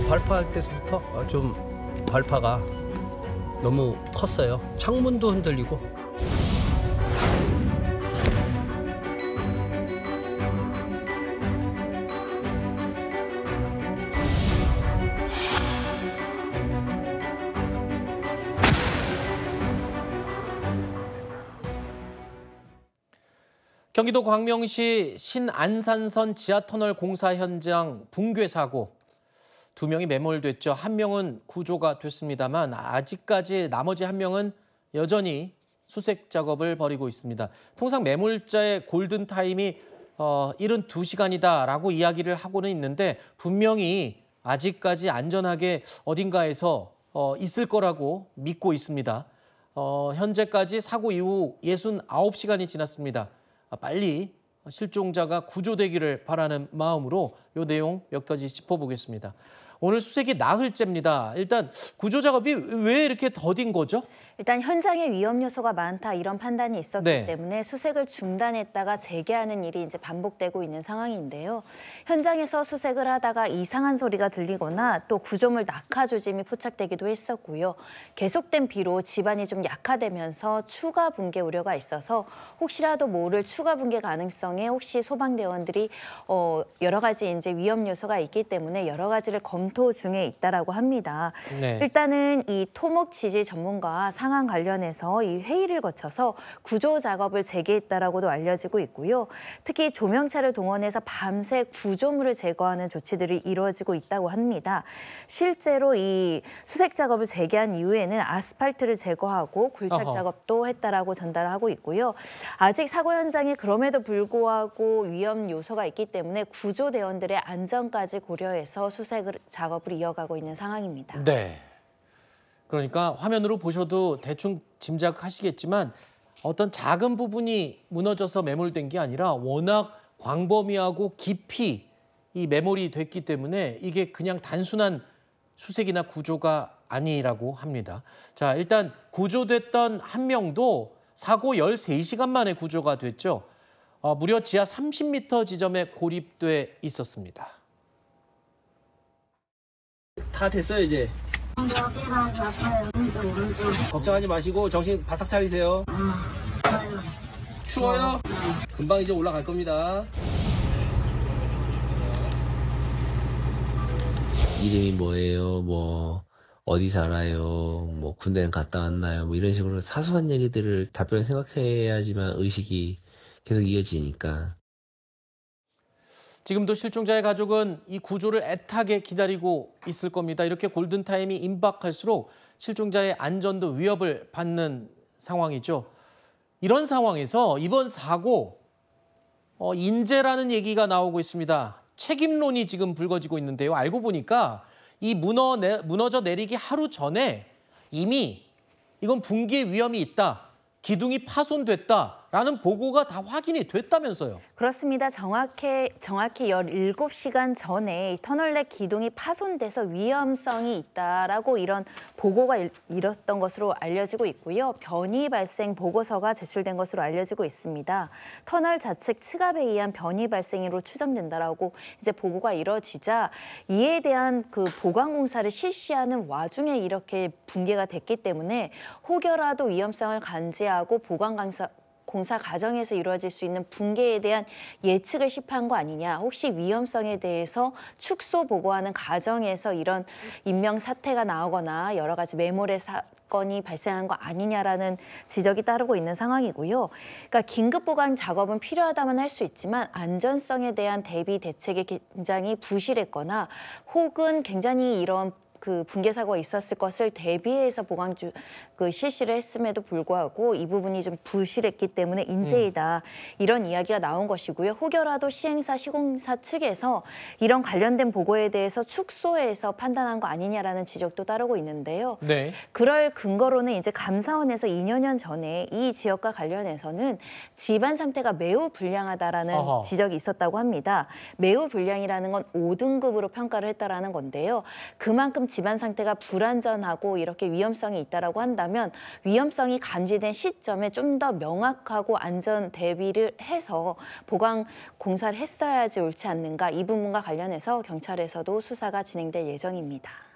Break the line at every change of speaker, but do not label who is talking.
발파할 때부터 좀 발파가 너무 컸어요. 창문도 흔들리고.
경기도 광명시 신안산선 지하터널 공사 현장 붕괴 사고. 2명이 매몰됐죠. 1명은 구조가 됐습니다만 아직까지 나머지 1명은 여전히 수색 작업을 벌이고 있습니다. 통상 매몰자의 골든타임이 72시간이다라고 이야기를 하고는 있는데 분명히 아직까지 안전하게 어딘가에서 있을 거라고 믿고 있습니다. 현재까지 사고 이후 69시간이 지났습니다. 빨리 실종자가 구조되기를 바라는 마음으로 이 내용 몇 가지 짚어보겠습니다. 오늘 수색이 나흘째입니다. 일단 구조 작업이 왜 이렇게 더딘 거죠?
일단 현장에 위험 요소가 많다 이런 판단이 있었기 때문에 수색을 중단했다가 재개하는 일이 이제 반복되고 있는 상황인데요. 현장에서 수색을 하다가 이상한 소리가 들리거나 또 구조물 낙하 조짐이 포착되기도 했었고요. 계속된 비로 집안이 좀 약화되면서 추가 붕괴 우려가 있어서 혹시라도 모를 추가 붕괴 가능성에 혹시 소방대원들이 여러 가지 이제 위험 요소가 있기 때문에 여러 가지를 검토 중에 있다라고 합니다. 일단은 이 토목 지질 전문가와 상황 관련해서 이 회의를 거쳐서 구조 작업을 재개했다라고도 알려지고 있고요. 특히 조명차를 동원해서 밤새 구조물을 제거하는 조치들이 이루어지고 있다고 합니다. 실제로 이 수색 작업을 재개한 이후에는 아스팔트를 제거하고 굴착 작업도 했다라고 전달하고 있고요. 아직 사고 현장에 그럼에도 불구하고 위험 요소가 있기 때문에 구조대원들의 안전까지 고려해서 수색 작업을 이어가고 있는 상황입니다.
네. 그러니까 화면으로 보셔도 대충 짐작하시겠지만 어떤 작은 부분이 무너져서 매몰된 게 아니라 워낙 광범위하고 깊이 이 매몰이 됐기 때문에 이게 그냥 단순한 수색이나 구조가 아니라고 합니다. 자, 일단 구조됐던 1명도 사고 13시간 만에 구조가 됐죠. 무려 지하 30m 지점에 고립돼 있었습니다.
다 됐어요, 이제. 걱정하지 마시고 정신 바싹 차리세요. 추워요? 금방 이제 올라갈 겁니다.
이름이 뭐예요? 뭐 어디 살아요? 뭐 군대는 갔다 왔나요? 뭐 이런 식으로 사소한 얘기들을 답변을 생각해야지만 의식이 계속 이어지니까.
지금도 실종자의 가족은 이 구조를 애타게 기다리고 있을 겁니다. 이렇게 골든타임이 임박할수록 실종자의 안전도 위협을 받는 상황이죠. 이런 상황에서 이번 사고 인재라는 얘기가 나오고 있습니다. 책임론이 지금 불거지고 있는데요. 알고 보니까 이 무너져 내리기 하루 전에 이미 이건 붕괴 위험이 있다. 기둥이 파손됐다라는 보고가 다 확인이 됐다면서요.
그렇습니다. 정확히 17시간 전에 이 터널 내 기둥이 파손돼서 위험성이 있다라고 이런 보고가 이뤘던 것으로 알려지고 있고요. 변이 발생 보고서가 제출된 것으로 알려지고 있습니다. 터널 좌측 측압에 의한 변이 발생으로 추정된다라고 이제 보고가 이뤄지자 이에 대한 그 보강 공사를 실시하는 와중에 이렇게 붕괴가 됐기 때문에 혹여라도 위험성을 감지하고 보강 공사 과정에서 이루어질 수 있는 붕괴에 대한 예측을 시사한 거 아니냐. 혹시 위험성에 대해서 축소 보고하는 과정에서 이런 인명 사태가 나오거나 여러 가지 매몰의 사건이 발생한 거 아니냐라는 지적이 따르고 있는 상황이고요. 그러니까 긴급 보강 작업은 필요하다면 할 수 있지만 안전성에 대한 대비 대책이 굉장히 부실했거나 혹은 굉장히 이런 그 붕괴 사고가 있었을 것을 대비해서 보강 실시를 했음에도 불구하고 이 부분이 좀 부실했기 때문에 인재이다. 이런 이야기가 나온 것이고요. 혹여라도 시행사 시공사 측에서 이런 관련된 보고에 대해서 축소해서 판단한 거 아니냐라는 지적도 따르고 있는데요.
네.
그럴 근거로는 이제 감사원에서 2년 전에 이 지역과 관련해서는 집안 상태가 매우 불량하다라는 지적이 있었다고 합니다. 매우 불량이라는 건 5등급으로 평가를 했다라는 건데요. 그만큼 집안 상태가 불안전하고 이렇게 위험성이 있다라고 한다면 위험성이 감지된 시점에 좀 더 명확하고 안전 대비를 해서 보강 공사를 했어야지 옳지 않는가 이 부분과 관련해서 경찰에서도 수사가 진행될 예정입니다.